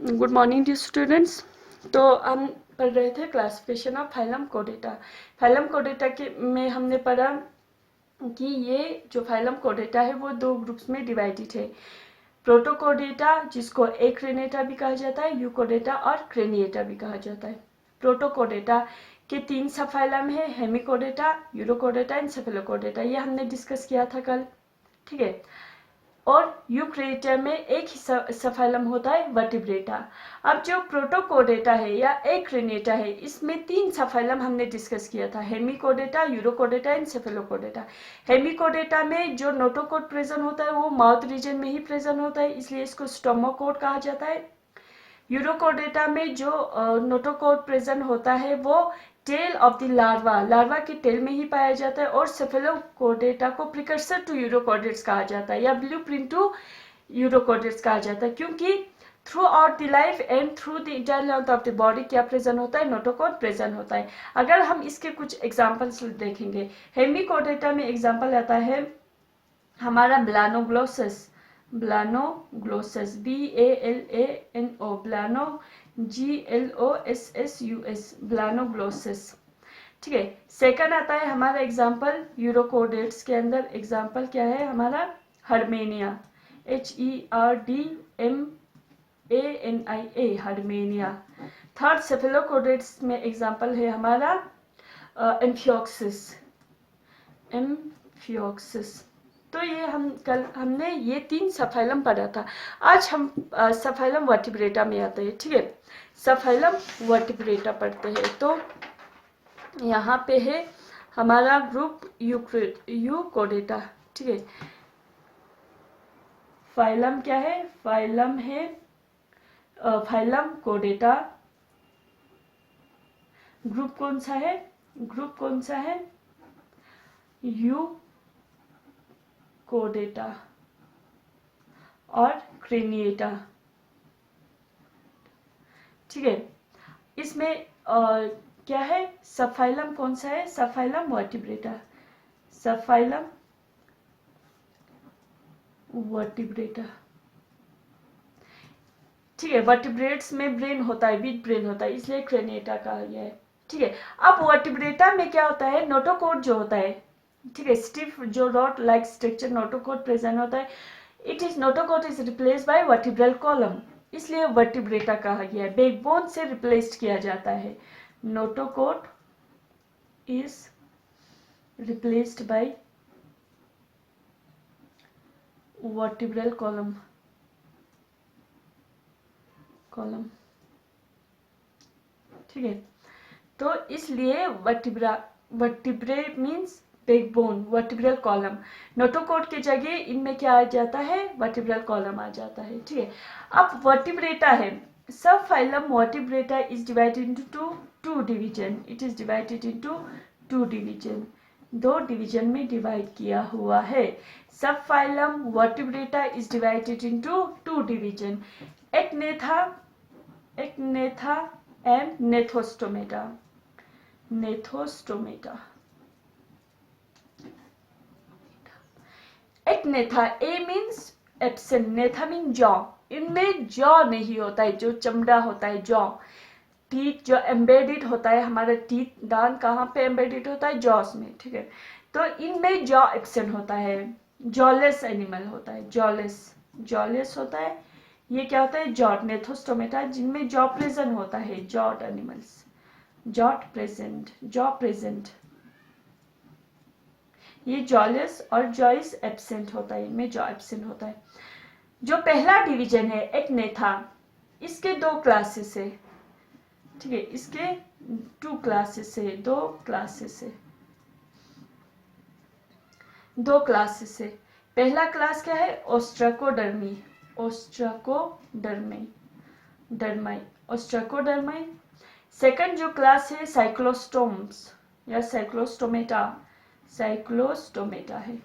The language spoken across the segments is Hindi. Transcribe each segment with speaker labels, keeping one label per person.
Speaker 1: Good morning dear students. तो हम पढ़ रहे थे क्लासिफिकेशन ऑफ फाइलम कोडेटा। फाइलम कोडेटा के में हमने पढ़ा कि ये जो फाइलम कोडेटा है वो दो ग्रुप्स में डिवाइडेड है। प्रोटोकोडेटा, जिसको एक्रेनेटा भी कहा जाता है, यूकोडेटा और क्रेनिएटा भी कहा जाता है। प्रोटोकोडेटा के 3 सब फाइलम है, हेमिकोडेटा, यूरोकोडेटा एंड सेफेलोकोडेटा। ये हमने डिस्कस किया था कल, ठीक है। और यूक्रेटा में एक ही सबफाइलम होता है, वर्टिब्रेटा। अब जो प्रोटोकोडेटा है या एक्रेनेटा है, इसमें 3 सबफाइलम हमने डिस्कस किया था, हेमिकोडेटा, यूरोकोडेटा एंड सेफेलोकोडेटा। हेमिकोडेटा में जो नोटोकोड प्रेजेंट होता है वो माउथ रीजन में ही प्रेजेंट होता है, इसलिए इसको स्टोमोकोड कहा जाता है। यूरोकोडेटा में जो नोटोकोड प्रेजेंट होता है वो टेल ऑफ द लार्वा के टेल में ही पाया जाता है। और सेफेलोकोडेटा को प्रिकर्सर टू यूरोकोडेट्स कहा जाता है या ब्लूप्रिंट टू यूरोकोडेट्स कहा जाता है, क्योंकि through out the life and through the entire length of the body क्या प्रेजेंट होता है, नोटोकोड प्रेजेंट होता है। अगर हम इसके कुछ एग्जाम्पल्स देखेंगे, हेमिकोडेटा में एग्जाम्पल आता है हमारा ब्लानोग्लोसस, BALANO, ब्लानो GLOSSUS, ब्लानोग्लोसस, ठीक है। सेकंड आता है हमारा एग्जाम्पल यूरोकोडेट्स के अंदर, एग्जाम्पल क्या है हमारा, हर्मेनिया, HERDMANIA, हर्मेनिया। थर्ड सेफेलोकोडेट्स में एग्जाम्पल है हमारा एम्फियोक्सिस। तो ये हमने ये 3 सबफाइलम पढ़ा था। आज हम सबफाइलम वर्टिब्रेटा में आते हैं, ठीक है। सबफाइलम वर्टिब्रेटा पढ़ते हैं। तो यहाँ पे है हमारा ग्रुप यूकोडेटा, ठीक है। फाइलम क्या है, फाइलम है फाइलम कोडेटा। ग्रुप कौन सा है, ग्रुप कौन सा है, यूकोडेटा और क्रेनिएटा, ठीक है। इसमें क्या है, सबफाइलम कौन सा है, सबफाइलम वर्टिब्रेटा, सबफाइलम वर्टिब्रेटा, ठीक है। वर्टिब्रेट्स में ब्रेन होता है, विद ब्रेन होता है, इसलिए क्रेनिएटा कहा गया है, ठीक है। अब वर्टिब्रेटा में क्या होता है, नोटोकोड जो होता है, ठीक है, स्टिफ जो rod like structure notochord present होता है, notochord is replace by vertebral column, इसलिए वर्टिब्रेटा कहा गया है। बैकबोन से रिप्लेस्ड किया जाता है, notochord is replaced by vertebral column, ठीक है। तो इसलिए vertebrae means backbone, vertebral column. Notochord के जगह इनमें क्या आ जाता है, वर्टिब्रल कॉलम आ जाता है, ठीक है। अब वर्टिब्रेटा है, sub phylum Vertebrata is divided into two division, it is divided into two division, 2 division में डिवाइड किया हुआ है। Sub phylum Vertebrata is divided into 2 division, Agnatha and Gnathostomata, Agnatha, A means absent, gnatha mean jaw, इनमें जॉ नहीं होता है, जो चमड़ा होता है, जॉ, टीथ जो एम्बेडेड होता है, हमारा टीथ दांत कहाँ पे एम्बेडेड होता है, जॉस में, ठीक है। तो इनमें जॉ एब्सेंट होता है, जॉलेस एनिमल होता है, जॉलेस होता है। ये क्या होता है, जॉट, नेथोस्टोमेटा, जिनमें जॉ प्रेजेंट होता है, जॉट एनिमल्स, जॉ प्रेजेंट, ये जॉलेस और जॉइस एब्सेंट होता है, इनमें जॉ एब्सेंट होता है। जो पहला डिवीजन है एक्नेथा, इसके 2 क्लासेस है, ठीक है, इसके 2 क्लासेस है, 2 क्लासेस है। पहला क्लास क्या है, ओस्ट्राकोडर्मी। सेकंड जो क्लास है साइक्लोस्टोम्स या साइक्लोस्टोमेटा है।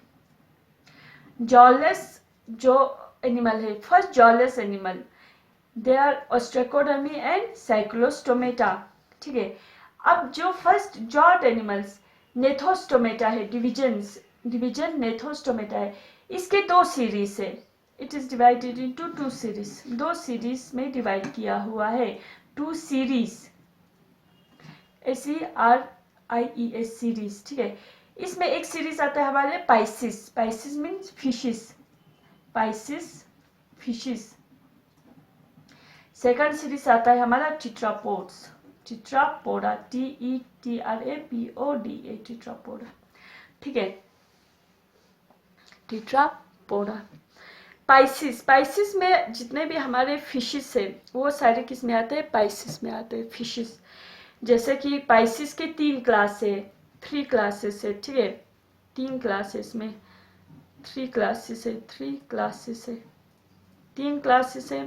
Speaker 1: जॉलेस जो एनिमल है, first jawless animal, they are Ostracodermi and Cyclostomata, ठीक है। अब जो फर्स्ट जॉट एनिमल्स नेथोस्टोमेटा है, डिवीजन नेथोस्टोमेटा है, इसके 2 सीरीज है, it is divided into 2 series, 2 series में डिवाइड किया हुआ है, 2 सीरीज, SERIES सीरीज, ठीक है। इसमें एक सीरीज आता है हमारे Pisces, Pisces means fishes, Pisces fishes. Second series आता है हमारा टीट्रापोड्स, टीट्रापोडा, TETRAPODA, टीट्रापोडा, ठीक है, टीट्रापोडा। पाइसिस, पाइसिस में जितने भी हमारे फिशेस है वो सारे किस में आते हैं, पाइसिस में आते हैं, फिशेस। जैसे कि पाइसिस के 3 क्लास है, 3 क्लासेस है, ठीक है, 3 क्लासेस में 3 क्लासेस है, 3 क्लासेस है, 3 क्लासेस है।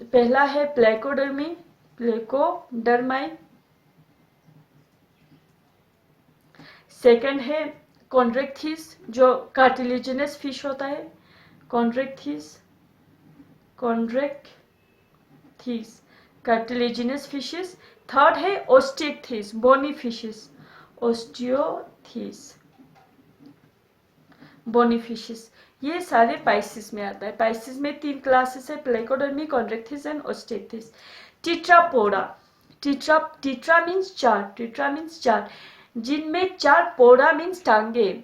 Speaker 1: पहला है प्लेकोडर्मी, प्लेकोडर्माई। सेकंड है कॉन्ड्रेक्थिस, जो कार्टिलेजिनस फिश होता है, कॉन्ड्रेक्थिस, कॉन्ड्रेक्थिस, कार्टिलेजिनस फिशेस। थर्ड है ओस्टियोथिस, बोनी फिशेस, ओस्टियोथिस, बोनी फिशेस। ये सारे पाइसिस में आता है। पाइसिस में 3 क्लासेस है, प्लेकोडर्मी, कॉन्ड्रेक्थिस एंड ओस्टियोथिस। टीट्रापोडा, टीट्रा मीन्स 4, टीट्रा मीन्स 4, जिनमें 4, पोडा मीन्स टांगे,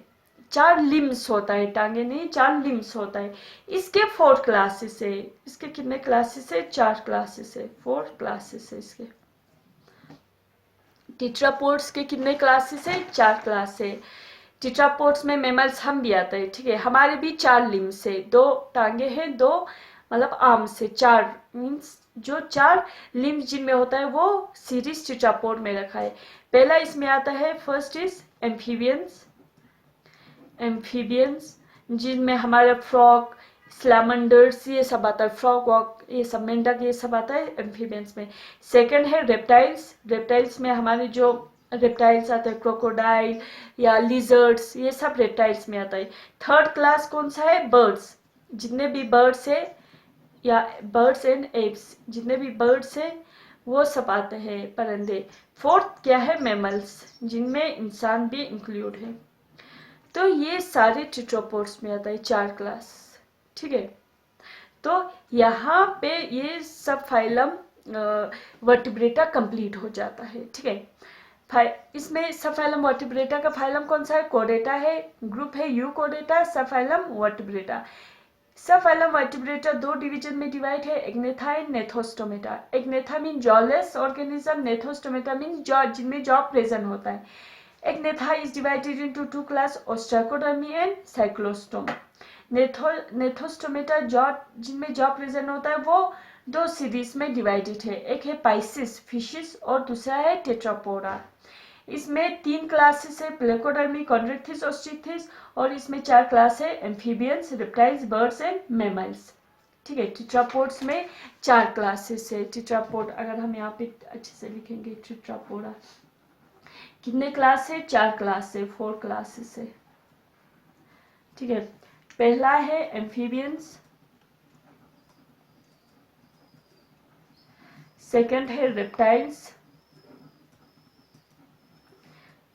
Speaker 1: 4 लिम्स होता है, टांगे नहीं, 4 लिम्स होता है। इसके 4 क्लासेस है, इसके कितने क्लासेस है, 4 क्लासेस है, 4 क्लासेस है इसके। टीट्रापोड्स के कितने क्लासेस है, 4 क्लास है। टीट्रापोड्स में मेमल्स हम भी आते हैं, ठीक है, हमारे भी 4 लिम्स है, 2 टांगे हैं, 2 मतलब आर्म्स है, 4 मीन्स जो 4 लिम्स जिनमें होता है वो सीरीज टीट्रापोड में रखा है। पहला इसमें आता है, फर्स्ट इज एम्फीबियंस, एम्फीबियंस जिनमें हमारा फ्रॉग, स्लैमंडर्स ये सब आता है, फ्रॉग वॉक ये सब, मेंढक ये सब आता है एम्फीबियंस में। सेकंड है रेप्टाइल्स, रेप्टाइल्स में हमारे जो रेप्टाइल्स आते हैं, क्रोकोडाइल या लिजर्ड्स, ये सब रेप्टाइल्स में आता है। थर्ड क्लास कौन सा है, बर्ड्स, जितने भी बर्ड्स है या बर्ड्स एंड एप्स, जितने भी बर्ड्स है वो सब आते हैं, परिंदे। फोर्थ क्या है, मैमल्स, जिनमें इंसान भी इंक्लूड है। तो ये सारे टीट्रापोड्स में आता है, 4 क्लास, ठीक है। तो यहाँ पे ये सब फाइलम वर्टिब्रेटा कंप्लीट हो जाता है, ठीक है। इसमें सब फाइलम वर्टिब्रेटा का फाइलम कौन सा है, कोडेटा है, ग्रुप है यूकोडेटा, sub phylum Vertebrata. Sub phylum Vertebrata 2 division में डिवाइड है, Agnatha and Gnathostomata. Agnatha mean jawless organism, Gnathostomata mean jaw, जिनमें जॉ प्रेजेंट होता है। Agnatha is divided into 2 class, Ostracodermi and Cyclostome. Gnathostomata jaw, जिनमें जॉ प्रेजेंट होता है वो 2 सीरीज में डिवाइडेड है, एक है पाइसिस फिशेस और दूसरा है टेट्रापोडा। इसमें 3 क्लासेस है, प्लेकोडर्मी, कॉन्ड्रेक्थिस, ओस्टियोथिस, और इसमें 4 क्लास है, amphibians, reptiles, birds and mammals, ठीक है। टीट्रापोड्स में 4 क्लासेस है। टीट्रापोड अगर हम यहाँ पे अच्छे से लिखेंगे, टीट्रापोडा कितने क्लास है, 4 क्लास है, 4 क्लासेस है, ठीक है। पहला है एम्फीबियंस, सेकंड है रेप्टाइल्स,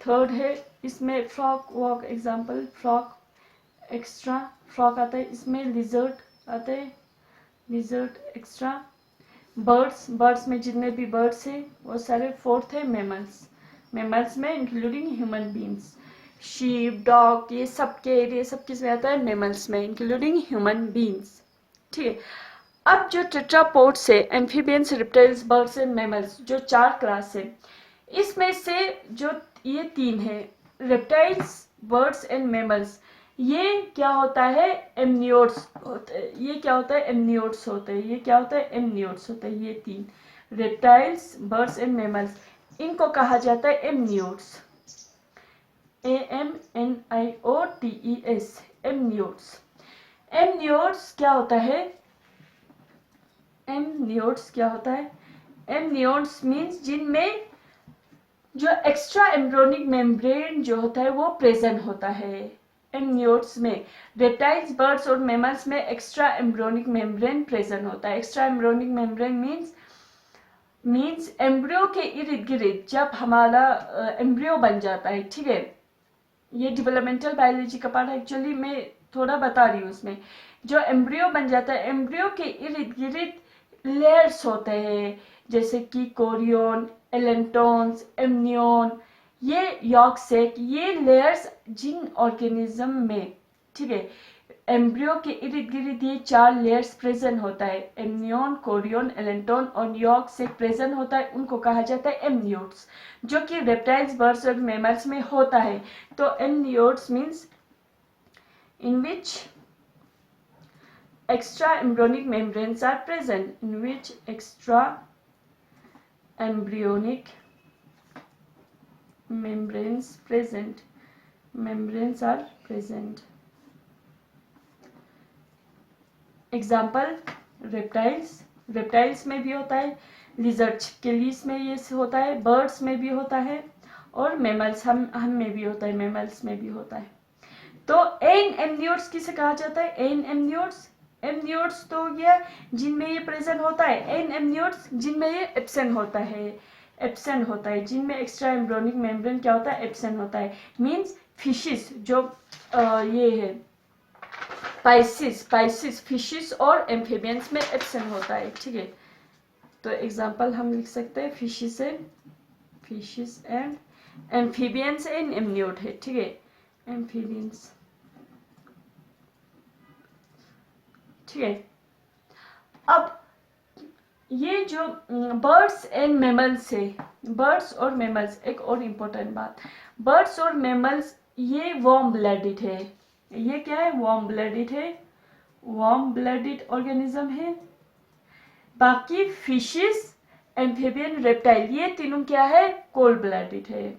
Speaker 1: थर्ड है इसमें frog walk, example frog extra, frog आता है इसमें, लिजर्ड आते हैं, लिजर्ड एक्स्ट्रा। बर्ड्स, बर्ड्स में जितने भी बर्ड्स हैं वो सारे। फोर्थ है मैमल्स, मैमल्स में including human beings, sheep, dog, ये सब के, ये सब किस में आता है, मैमल्स में, इंक्लूडिंग ह्यूमन बींग्स, ठीक है। अब जो टेट्रापोड्स है, amphibians, reptiles, birds and mammals, जो 4 क्लास है, इसमें से जो ये 3 है, रेप्टाइल्स, बर्ड्स एंड मैमल्स, ये क्या होता है, एमनियोट्स होते हैं। ये क्या होता है, एमनियोट्स होते हैं। ये क्या होता है, एमनियोट्स होते हैं। ये 3 रेप्टाइल्स, बर्ड्स एंड मैमल्स, इनको कहा जाता है एमनियोट्स, AMNIOTES, एमनियोट्स। एमनियोट्स क्या होता है, एमनियोट्स क्या होता है, एमनियोट्स मीन्स जिनमें जो एक्स्ट्रा एम्ब्रियोनिक मेम्ब्रेन जो होता है वो प्रेजेंट होता है। एमनियोट्स में रेप्टाइल्स, बर्ड्स और मैमल्स में एक्स्ट्रा एम्ब्रियोनिक मेम्ब्रेन प्रेजेंट होता है। Extra embryonic membrane means embryo के इर्द गिर्द जब हमारा एम्ब्रियो बन जाता है, ठीक है। ये डेवलपमेंटल बायोलॉजी का पार्ट एक्चुअली मैं थोड़ा बता रही हूँ उसमें। जो एम्ब्रियो बन जाता है, एम्ब्रियो के इर्द गिर्द लेयर्स होते हैं, जैसे कि कोरियन, एलेंटोन्स, एमनियन, ये यॉर्क सेक, ये लेयर्स जिन ऑर्गेनिज्म में, ठीक है, एम्ब्रियो के इर्द गिर्द ये 4 लेयर्स प्रेजेंट होता है, एमनियन, कोरियन, एलेंटोन और यॉर्क सेक प्रेजेंट होता है, उनको कहा जाता है एमनियोट्स, जो कि रेप्टाइल्स, बर्ड्स और मैमल्स में होता है। तो amniotes means in which extra embryonic membranes are present, in which extra embryonic membranes are present. Example reptiles में भी होता है, लिजर्ड छिपकलीस में ये होता है, बर्ड्स में भी होता है और मैमल्स हम में भी होता है, मैमल्स में भी होता है। तो एन एमनियोट्स किसे कहा जाता है? एन एमनियोट्स तो हो गया जिनमें ये प्रेजेंट होता है, एन एमनियोट्स जिनमें ये एब्सेंट होता है, जिनमें एक्स्ट्रा एम्ब्रियोनिक मेम्ब्रेन क्या होता है? एब्सेंट होता है। मींस फिशेस जो ये है पाइसिस फिशेस और एम्फीबियंस में एब्सेंट होता है, ठीक है। तो एग्जांपल हम लिख सकते हैं fishes and amphibians and amniote है, ठीक है, एम्फीबियंस, ठीक है। अब ये जो बर्ड्स एंड मैमल्स है, बर्ड्स और मैमल्स, एक और इम्पोर्टेंट बात, बर्ड्स और मैमल्स ये वार्म ब्लडेड है, ये क्या है? वार्म ब्लडेड ऑर्गेनिज्म है। बाकी फिशेस, एम्फीबियन, रेप्टाइल ये तीनों क्या है? कोल्ड ब्लडेड है,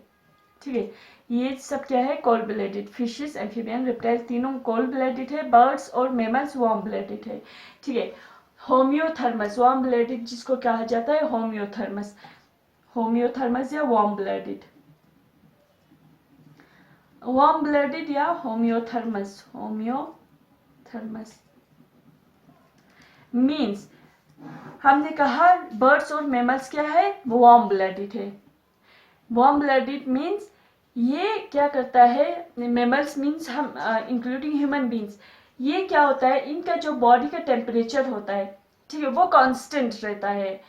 Speaker 1: ठीक है। ये सब क्या है? Cold blooded, fishes, amphibian, reptile तीनों कोल्ड ब्लडेड है, बर्ड्स और मैमल्स वार्म ब्लडेड है, ठीक है। होम्योथर्मस, वार्म ब्लडेड जिसको कहा जाता है होम्योथर्मस या वार्म ब्लडेड या होम्योथर्मस मीन्स हमने कहा बर्ड्स और मैमल्स क्या है? वार्म ब्लडेड है। वार्म ब्लडेड मीन्स ये क्या करता है? मैमल्स मीन्स हम इंक्लूडिंग ह्यूमन बींग्स, ये क्या होता है? इनका जो बॉडी का टेम्परेचर होता है, ठीक है, वो कांस्टेंट रहता है।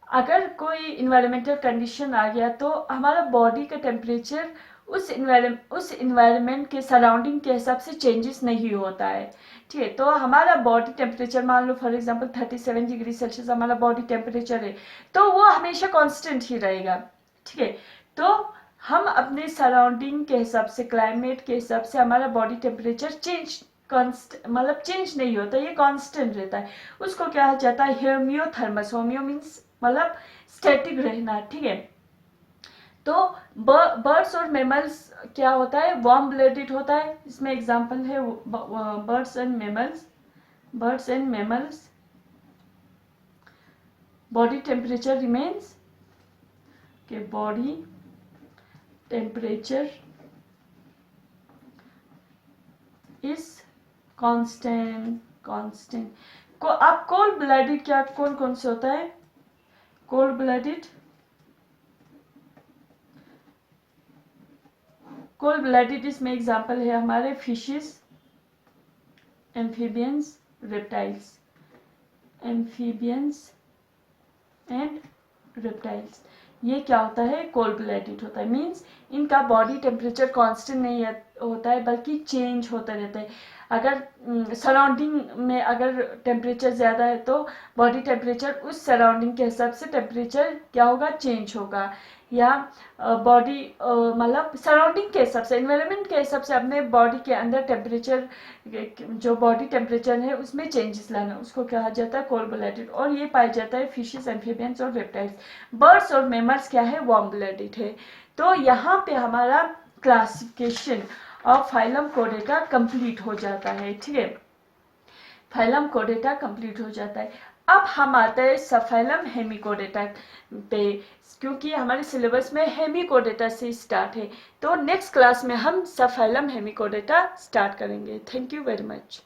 Speaker 1: अगर कोई इन्वायरमेंटल कंडीशन आ गया तो हमारा बॉडी का टेम्परेचर उस इन्वायरमेंट के सराउंडिंग के हिसाब से चेंजेस नहीं होता है, ठीक है। तो हमारा बॉडी टेम्परेचर मान लो फॉर एग्जांपल 37 डिग्री सेल्सियस हमारा बॉडी टेम्परेचर है, तो वो हमेशा कांस्टेंट ही रहेगा, ठीक है। तो हम अपने सराउंडिंग के हिसाब से, क्लाइमेट के हिसाब से हमारा बॉडी टेम्परेचर चेंज नहीं होता, ये कांस्टेंट रहता है। उसको क्या कहा जाता है? होम्योथर्मस। होम्यो मीन्स मतलब स्टैटिक रहना, ठीक है। तो बर्ड्स और मैमल्स क्या होता है? वार्म ब्लडेड होता है। इसमें एग्जांपल है birds and mammals body temperature remains के बॉडी टेम्परेचर इज कांस्टेंट को अब कोल्ड ब्लडेड क्या कौन से होता है? कोल्ड ब्लडेड इसमें एग्जांपल है हमारे फिशेस, एम्फीबियंस, रेप्टाइल्स, ये क्या होता है? कोल्ड ब्लडेड होता है। मीन्स इनका बॉडी टेम्परेचर कांस्टेंट नहीं होता है बल्कि चेंज होता रहता है। अगर सराउंडिंग में अगर टेम्परेचर ज़्यादा है तो बॉडी टेम्परेचर उस सराउंडिंग के हिसाब से टेम्परेचर क्या होगा? चेंज होगा, या बॉडी मतलब सराउंडिंग के हिसाब से, एनवायरनमेंट के हिसाब से अपने बॉडी के अंदर टेम्परेचर, जो बॉडी टेम्परेचर है उसमें चेंजेस लाना, उसको कहा जाता है कोल्ड ब्लडेड। और ये पाया जाता है फिशेस, एम्फीबियंस और रेप्टाइल्स। बर्ड्स और मैमल्स क्या है? वार्म ब्लडेड है। तो यहाँ पे हमारा classification of phylum Chordata complete हो जाता है, ठीक है। फाइलम कोर्डेटा कंप्लीट हो जाता है। अब हम आते हैं सबफाइलम हेमिकोर्डेटा पे, क्योंकि हमारे सिलेबस में हेमिकोर्डेटा से स्टार्ट है। तो नेक्स्ट क्लास में हम सबफाइलम हेमिकोर्डेटा स्टार्ट करेंगे। Thank you very much.